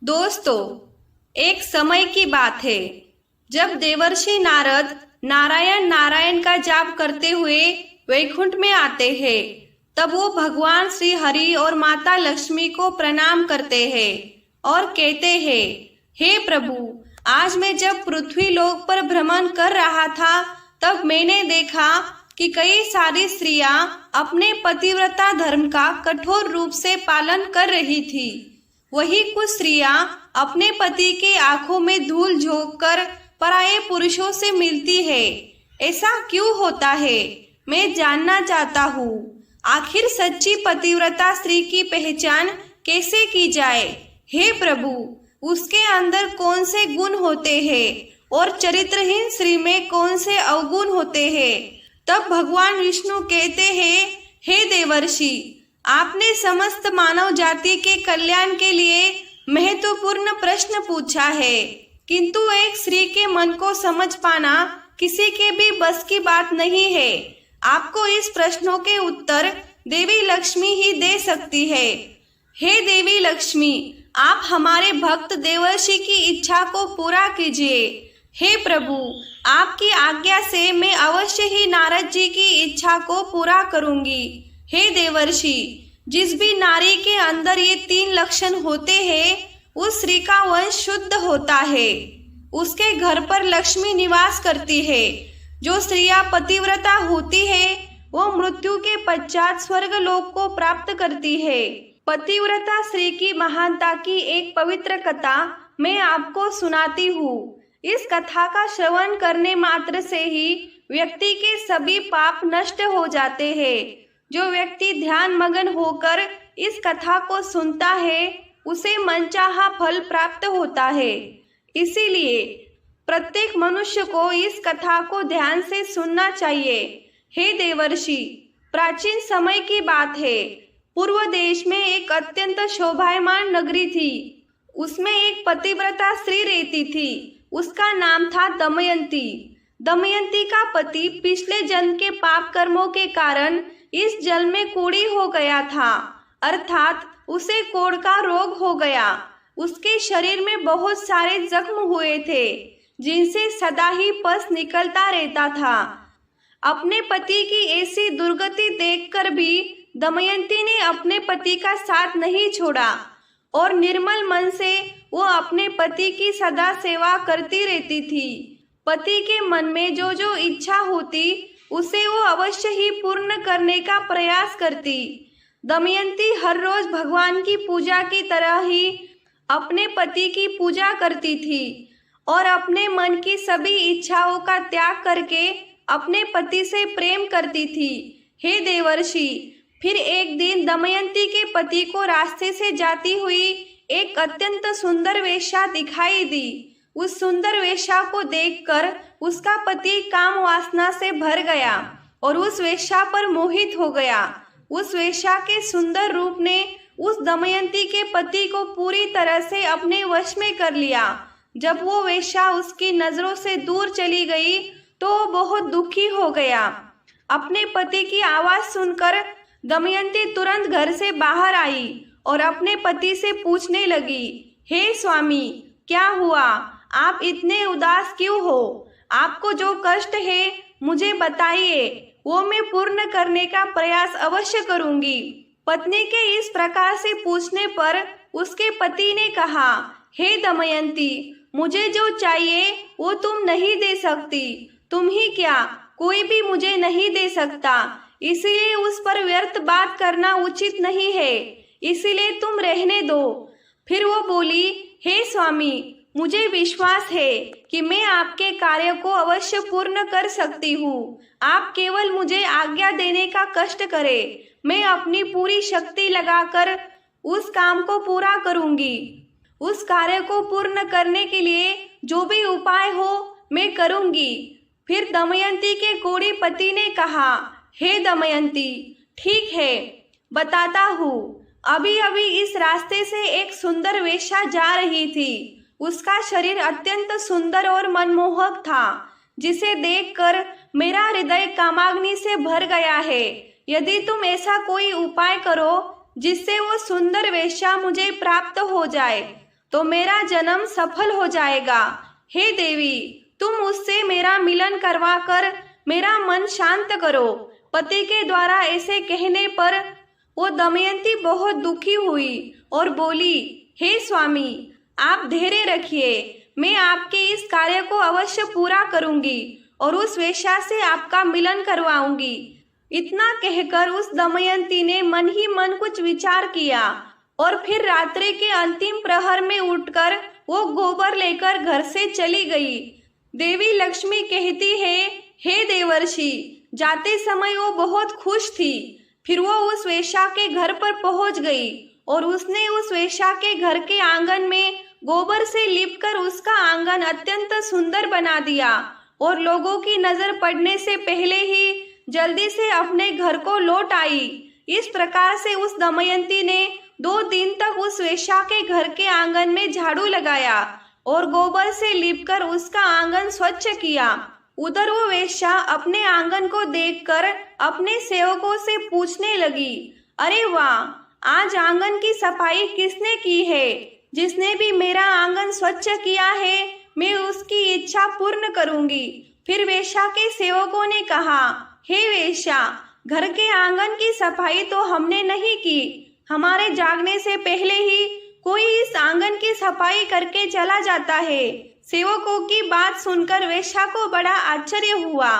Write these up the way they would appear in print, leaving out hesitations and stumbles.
दोस्तों, एक समय की बात है जब देवर्षि नारद नारायण नारायण का जाप करते हुए वैकुंठ में आते हैं। तब वो भगवान श्री हरि और माता लक्ष्मी को प्रणाम करते हैं और कहते हैं, हे प्रभु, आज मैं जब पृथ्वी लोक पर भ्रमण कर रहा था तब मैंने देखा कि कई सारी स्त्रियां अपने पतिव्रता धर्म का कठोर रूप से पालन कर रही थी। वही कुछ स्त्रियां अपने पति के आंखों में धूल झोंक कर पराये पुरुषों से मिलती है। ऐसा क्यों होता है? मैं जानना चाहता हूँ। आखिर सच्ची पतिव्रता स्त्री की पहचान कैसे की जाए? हे प्रभु, उसके अंदर कौन से गुण होते हैं और चरित्रहीन स्त्री में कौन से अवगुण होते हैं? तब भगवान विष्णु कहते हैं, हे देवर्षि, आपने समस्त मानव जाति के कल्याण के लिए महत्वपूर्ण प्रश्न पूछा है, किंतु एक स्त्री के मन को समझ पाना किसी के भी बस की बात नहीं है। आपको इस प्रश्नों के उत्तर देवी लक्ष्मी ही दे सकती है। हे देवी लक्ष्मी, आप हमारे भक्त देवर्षि की इच्छा को पूरा कीजिए। हे प्रभु, आपकी आज्ञा से मैं अवश्य ही नारद जी की इच्छा को पूरा करूंगी। हे देवर्षि, जिस भी नारी के अंदर ये 3 लक्षण होते हैं, उस स्त्री का वंश शुद्ध होता है। उसके घर पर लक्ष्मी निवास करती है। जो स्त्रियां पतिव्रता होती है वो मृत्यु के पश्चात स्वर्ग लोक को प्राप्त करती है। पतिव्रता स्त्री की महानता की एक पवित्र कथा मैं आपको सुनाती हूँ। इस कथा का श्रवण करने मात्र से ही व्यक्ति के सभी पाप नष्ट हो जाते हैं। जो व्यक्ति ध्यान मगन होकर इस कथा को सुनता है उसे मनचाहा फल प्राप्त होता है। इसीलिए प्रत्येक मनुष्य को इस कथा को ध्यान से सुनना चाहिए। हे देवर्षि, प्राचीन समय की बात है। पूर्व देश में एक अत्यंत शोभायमान नगरी थी। उसमें एक पतिव्रता स्त्री रहती थी। उसका नाम था दमयंती। दमयंती का पति पिछले जन्म के पाप कर्मों के कारण इस जल में कूड़ी हो गया था, अर्थात उसे कोढ़ का रोग हो गया। उसके शरीर में बहुत सारे जख्म हुए थे जिनसे सदा ही पस निकलता रहता था। अपने पति की ऐसी दुर्गति देखकर भी दमयंती ने अपने पति का साथ नहीं छोड़ा और निर्मल मन से वो अपने पति की सदा सेवा करती रहती थी। पति के मन में जो जो इच्छा होती उसे वो अवश्य ही पूर्ण करने का प्रयास करती। दमयंती हर रोज भगवान की पूजा की तरह ही अपने पति की पूजा करती थी और अपने मन की सभी इच्छाओं का त्याग करके अपने पति से प्रेम करती थी। हे देवर्षि, फिर एक दिन दमयंती के पति को रास्ते से जाती हुई एक अत्यंत सुंदर वेश्या दिखाई दी। उस सुंदर वेश्या को देखकर उसका पति काम वासना से भर गया और उस वेश्या पर मोहित हो गया। उस वेश्या के सुंदर रूप ने उस दमयंती के पति को पूरी तरह से अपने वश में कर लिया। जब वो वेश्या उसकी नजरों से दूर चली गई तो वो बहुत दुखी हो गया। अपने पति की आवाज सुनकर दमयंती तुरंत घर से बाहर आई और अपने पति से पूछने लगी, हे स्वामी, क्या हुआ? आप इतने उदास क्यों हो? आपको जो कष्ट है मुझे बताइए, वो मैं पूर्ण करने का प्रयास अवश्य करूंगी। पत्नी के इस प्रकार से पूछने पर उसके पति ने कहा, हे दमयंती, मुझे जो चाहिए वो तुम नहीं दे सकती। तुम ही क्या, कोई भी मुझे नहीं दे सकता, इसीलिए उस पर व्यर्थ बात करना उचित नहीं है, इसीलिए तुम रहने दो। फिर वो बोली, हे स्वामी, मुझे विश्वास है कि मैं आपके कार्य को अवश्य पूर्ण कर सकती हूँ। आप केवल मुझे आज्ञा देने का कष्ट करें, मैं अपनी पूरी शक्ति लगाकर उस काम को पूरा करूंगी। उस कार्य को पूर्ण करने के लिए जो भी उपाय हो मैं करूंगी। फिर दमयंती के कोढ़ी पति ने कहा, हे दमयंती, ठीक है, बताता हूँ। अभी अभी इस रास्ते से एक सुंदर वेश्या जा रही थी। उसका शरीर अत्यंत सुंदर और मनमोहक था, जिसे देखकर मेरा हृदय कामाग्नि से भर गया है। यदि तुम ऐसा कोई उपाय करो जिससे वो सुंदर वेश्या मुझे प्राप्त हो जाए तो मेरा जन्म सफल हो जाएगा। हे देवी, तुम उससे मेरा मिलन करवाकर मेरा मन शांत करो। पति के द्वारा ऐसे कहने पर वो दमयंती बहुत दुखी हुई और बोली, हे स्वामी, आप धैर्य रखिए, मैं आपके इस कार्य को अवश्य पूरा करूंगी और उस वेश्या से आपका मिलन करवाऊंगी। इतना कहकर उस दमयंती ने मन ही मन कुछ विचार किया और फिर रात्रि के अंतिम प्रहर में उठकर वो गोबर लेकर घर से चली गई। देवी लक्ष्मी कहती है, हे देवर्षि, जाते समय वो बहुत खुश थी। फिर वो उस वेश्या के घर पर पहुंच गई और उसने उस वेश्या के घर के आंगन में गोबर से लिपकर उसका आंगन अत्यंत सुंदर बना दिया और लोगों की नजर पड़ने से पहले ही जल्दी से अपने घर को लौट आई। इस प्रकार से उस दमयंती ने 2 दिन तक उस वेश्या के घर के आंगन में झाड़ू लगाया और गोबर से लिपकर उसका आंगन स्वच्छ किया। उधर वो वेश्या अपने आंगन को देखकर अपने सेवकों से पूछने लगी, अरे वाह, आज आंगन की सफाई किसने की है? जिसने भी मेरा आंगन स्वच्छ किया है, मैं उसकी इच्छा पूर्ण करूंगी। फिर वेश्या के सेवकों ने कहा, हे वेश्या, घर के आंगन की सफाई तो हमने नहीं की। हमारे जागने से पहले ही कोई इस आंगन की सफाई करके चला जाता है। सेवकों की बात सुनकर वेश्या को बड़ा आश्चर्य हुआ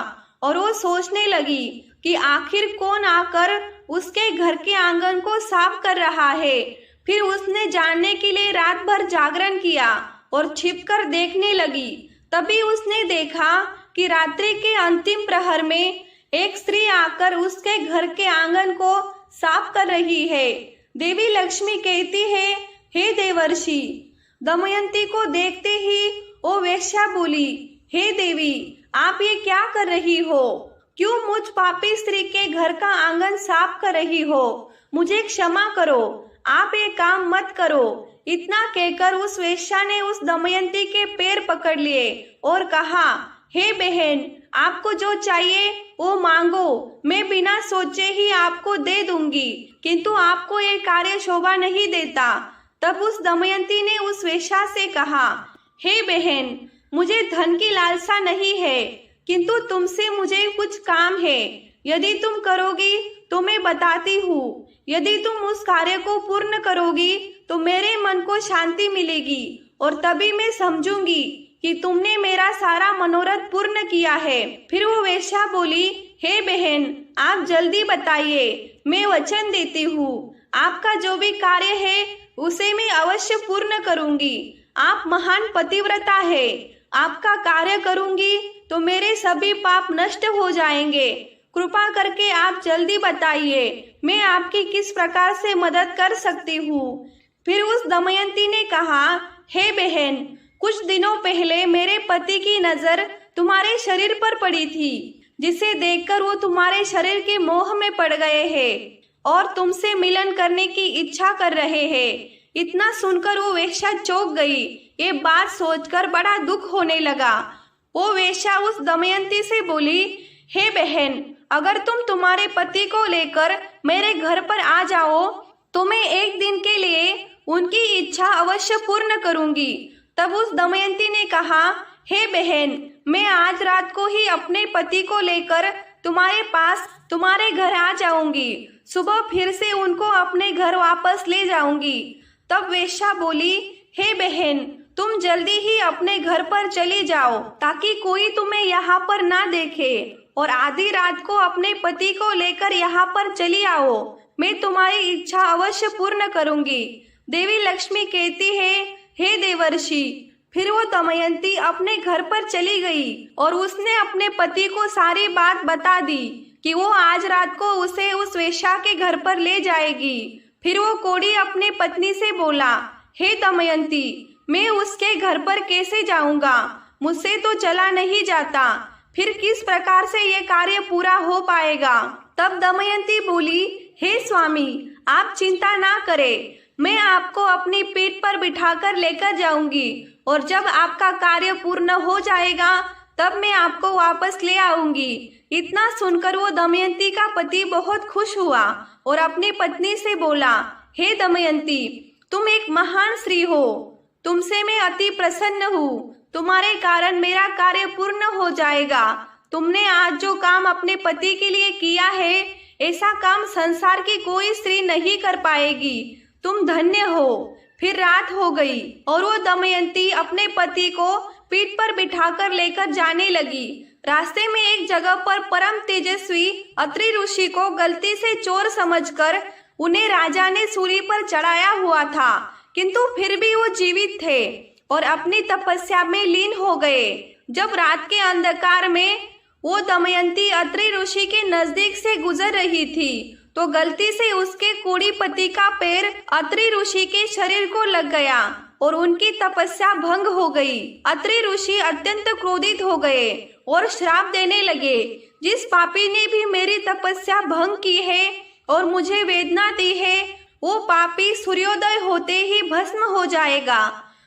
और वो सोचने लगी कि आखिर कौन आकर उसके घर के आंगन को साफ कर रहा है। फिर उसने जानने के लिए रात भर जागरण किया और छिपकर देखने लगी। तभी उसने देखा कि रात्रि के अंतिम प्रहर में एक स्त्री आकर उसके घर के आंगन को साफ कर रही है। देवी लक्ष्मी कहती है, हे देवर्षि, दमयंती को देखते ही वो वेश्या बोली, हे देवी, आप ये क्या कर रही हो? क्यों मुझ पापी स्त्री के घर का आंगन साफ कर रही हो? मुझे क्षमा करो, आप ये काम मत करो। इतना कहकर उस वेश्या ने उस दमयंती के पैर पकड़ लिए और कहा, हे बहन, आपको जो चाहिए वो मांगो, मैं बिना सोचे ही आपको दे दूंगी, किंतु आपको ये कार्य शोभा नहीं देता। तब उस दमयंती ने उस वेश्या से कहा, हे बहन, मुझे धन की लालसा नहीं है, किंतु तुमसे मुझे कुछ काम है। यदि तुम करोगी तो मैं बताती हूँ। यदि तुम उस कार्य को पूर्ण करोगी तो मेरे मन को शांति मिलेगी और तभी मैं समझूंगी कि तुमने मेरा सारा मनोरथ पूर्ण किया है। फिर वो वेश्या बोली, हे बहन, आप जल्दी बताइए, मैं वचन देती हूँ, आपका जो भी कार्य है उसे मैं अवश्य पूर्ण करूंगी। आप महान पतिव्रता है, आपका कार्य करूंगी तो मेरे सभी पाप नष्ट हो जाएंगे। कृपा करके आप जल्दी बताइए, मैं आपकी किस प्रकार से मदद कर सकती हूँ। फिर उस दमयंती ने कहा, हे बहन, कुछ दिनों पहले मेरे पति की नजर तुम्हारे शरीर पर पड़ी थी, जिसे देखकर वो तुम्हारे शरीर के मोह में पड़ गए हैं और तुमसे मिलन करने की इच्छा कर रहे हैं। इतना सुनकर वो वेश्या चौंक गई। ये बात सोचकर बड़ा दुख होने लगा। वो वेश्या उस दमयंती से बोली, हे बहन, अगर तुम तुम्हारे पति को लेकर मेरे घर पर आ जाओ तो मैं एक दिन के लिए उनकी इच्छा अवश्य पूर्ण करूंगी। तब उस दमयंती ने कहा, हे बहन, मैं आज रात को ही अपने पति को लेकर तुम्हारे पास तुम्हारे घर आ जाऊंगी। सुबह फिर से उनको अपने घर वापस ले जाऊंगी। तब वेश्या बोली, हे बहन, तुम जल्दी ही अपने घर पर चली जाओ ताकि कोई तुम्हें यहाँ पर ना देखे और आधी रात को अपने पति को लेकर यहाँ पर चली आओ। मैं तुम्हारी इच्छा अवश्य पूर्ण करूंगी। देवी लक्ष्मी कहती है, हे देवर्षि। फिर वो दमयंती अपने घर पर चली गई और उसने अपने पति को सारी बात बता दी कि वो आज रात को उसे उस वेश्या के घर पर ले जाएगी। फिर वो कोढ़ी अपने पत्नी से बोला, हे दमयंती, मैं उसके घर पर कैसे जाऊंगा? मुझसे तो चला नहीं जाता। फिर किस प्रकार से ये कार्य पूरा हो पाएगा? तब दमयंती बोली, हे स्वामी, आप चिंता ना करें, मैं आपको अपनी पीठ पर बिठाकर लेकर जाऊंगी और जब आपका कार्य पूर्ण हो जाएगा तब मैं आपको वापस ले आऊंगी। इतना सुनकर वो दमयंती का पति बहुत खुश हुआ और अपनी पत्नी से बोला, हे दमयंती, तुम एक महान स्त्री हो, तुमसे मैं अति प्रसन्न हूँ। तुम्हारे कारण मेरा कार्य पूर्ण हो जाएगा। तुमने आज जो काम अपने पति के लिए किया है, ऐसा काम संसार की कोई स्त्री नहीं कर पाएगी। तुम धन्य हो। फिर रात हो गई और वो दमयंती अपने पति को पीठ पर बिठाकर लेकर जाने लगी। रास्ते में एक जगह पर परम तेजस्वी अत्रि ऋषि को गलती से चोर समझकर उन्हें राजा ने सूली पर चढ़ाया हुआ था, किंतु फिर भी वो जीवित थे और अपनी तपस्या में लीन हो गए। जब रात के अंधकार में वो दमयंती अत्रि ऋषि के नजदीक से गुजर रही थी तो गलती से उसके कोड़ी पति का पैर अत्रि ऋषि के शरीर को लग गया और उनकी तपस्या भंग हो गई। अत्रि ऋषि अत्यंत क्रोधित हो गए और श्राप देने लगे, जिस पापी ने भी मेरी तपस्या भंग की है और मुझे वेदना दी है, वो पापी सूर्योदय होते ही भस्म हो जाएगा।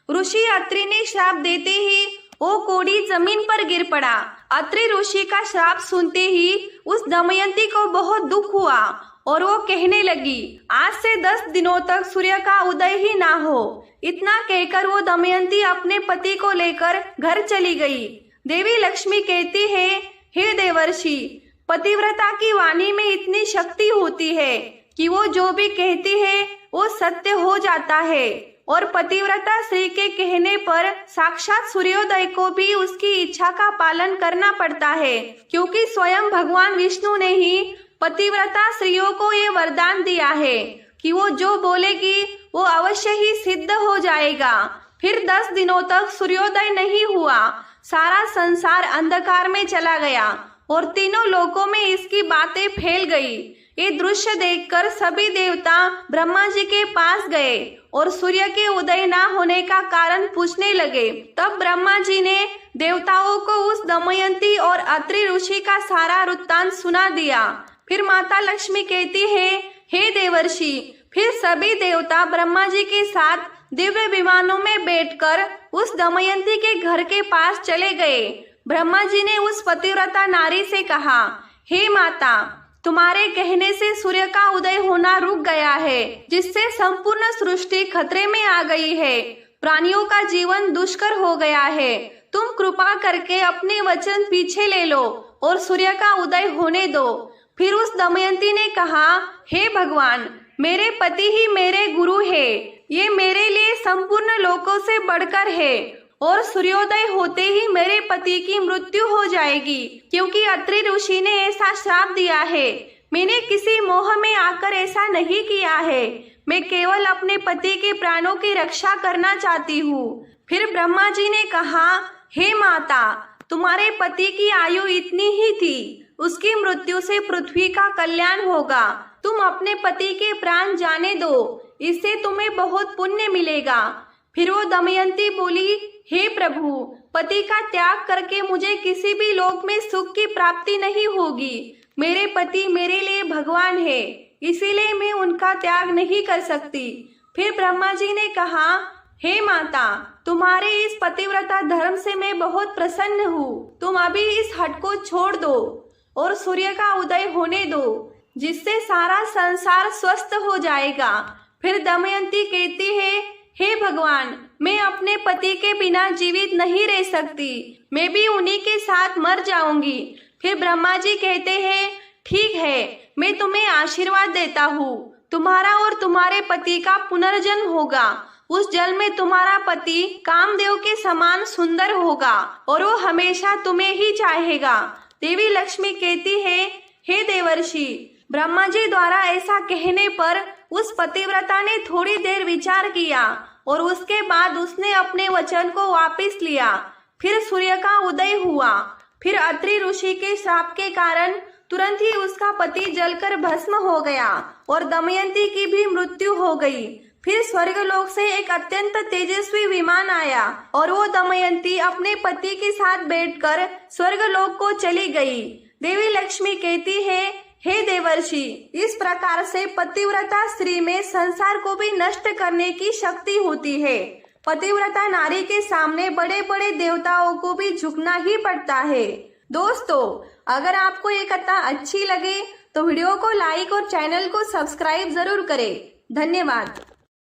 ऋषि अत्रि ने श्राप देते ही वो कोड़ी जमीन पर गिर पड़ा। अत्रि ऋषि का श्राप सुनते ही उस दमयंती को बहुत दुख हुआ और वो कहने लगी, आज से 10 दिनों तक सूर्य का उदय ही ना हो। इतना कहकर वो दमयंती अपने पति को लेकर घर चली गई। देवी लक्ष्मी कहती है, हे देवर्षि, पतिव्रता की वाणी में इतनी शक्ति होती है कि वो जो भी कहती है वो सत्य हो जाता है और पतिव्रता स्त्री के कहने पर साक्षात सूर्योदय को भी उसकी इच्छा का पालन करना पड़ता है, क्योंकि स्वयं भगवान विष्णु ने ही पतिव्रता स्त्रियों को ये वरदान दिया है कि वो जो बोलेगी वो अवश्य ही सिद्ध हो जाएगा। फिर 10 दिनों तक सूर्योदय नहीं हुआ। सारा संसार अंधकार में चला गया और तीनों लोकों में इसकी बातें फैल गई। ये दृश्य देखकर सभी देवता ब्रह्मा जी के पास गए और सूर्य के उदय ना होने का कारण पूछने लगे। तब ब्रह्मा जी ने देवताओं को उस दमयंती और अत्रि ऋषि का सारा वृत्तांत सुना दिया। फिर माता लक्ष्मी कहती है, हे देवर्षि, फिर सभी देवता ब्रह्मा जी के साथ दिव्य विमानों में बैठकर उस दमयंती के घर के पास चले गए। ब्रह्मा जी ने उस पतिव्रता नारी से कहा, हे माता, तुम्हारे कहने से सूर्य का उदय होना रुक गया है, जिससे संपूर्ण सृष्टि खतरे में आ गई है। प्राणियों का जीवन दुष्कर हो गया है। तुम कृपा करके अपने वचन पीछे ले लो और सूर्य का उदय होने दो। फिर उस दमयंती ने कहा, हे भगवान, मेरे पति ही मेरे गुरु है। ये मेरे लिए संपूर्ण लोकों से बढ़कर है और सूर्योदय होते ही मेरे पति की मृत्यु हो जाएगी, क्योंकि अत्रि ऋषि ने ऐसा श्राप दिया है। मैंने किसी मोह में आकर ऐसा नहीं किया है। मैं केवल अपने पति के प्राणों की रक्षा करना चाहती हूँ। फिर ब्रह्मा जी ने कहा, हे माता, तुम्हारे पति की आयु इतनी ही थी, उसकी मृत्यु से पृथ्वी का कल्याण होगा। तुम अपने पति के प्राण जाने दो, इससे तुम्हें बहुत पुण्य मिलेगा। फिर वो दमयंती बोली, हे प्रभु, पति का त्याग करके मुझे किसी भी लोक में सुख की प्राप्ति नहीं होगी। मेरे पति मेरे लिए भगवान है, इसीलिए मैं उनका त्याग नहीं कर सकती। फिर ब्रह्मा जी ने कहा, हे माता, तुम्हारे इस पतिव्रता धर्म से मैं बहुत प्रसन्न हूँ। तुम अभी इस हट को छोड़ दो और सूर्य का उदय होने दो, जिससे सारा संसार स्वस्थ हो जाएगा। फिर दमयंती कहती है, हे भगवान, मैं अपने पति के बिना जीवित नहीं रह सकती। मैं भी उन्हीं के साथ मर जाऊंगी। फिर ब्रह्मा जी कहते हैं, ठीक है, मैं तुम्हें आशीर्वाद देता हूँ। तुम्हारा और तुम्हारे पति का पुनर्जन्म होगा। उस जल में तुम्हारा पति कामदेव के समान सुंदर होगा और वो हमेशा तुम्हें ही चाहेगा। देवी लक्ष्मी कहती है, हे देवर्षि, ब्रह्मा जी द्वारा ऐसा कहने पर उस पतिव्रता ने थोड़ी देर विचार किया और उसके बाद उसने अपने वचन को वापस लिया। फिर सूर्य का उदय हुआ। फिर अत्रि ऋषि के श्राप के कारण तुरंत ही उसका पति जलकर भस्म हो गया और दमयंती की भी मृत्यु हो गई। फिर स्वर्गलोक से एक अत्यंत तेजस्वी विमान आया और वो दमयंती अपने पति के साथ बैठकर स्वर्गलोक को चली गई। देवी लक्ष्मी कहती है, हे देवर्षि, इस प्रकार से पतिव्रता स्त्री में संसार को भी नष्ट करने की शक्ति होती है। पतिव्रता नारी के सामने बड़े बड़े देवताओं को भी झुकना ही पड़ता है। दोस्तों, अगर आपको ये कथा अच्छी लगे तो वीडियो को लाइक और चैनल को सब्सक्राइब जरूर करें। धन्यवाद।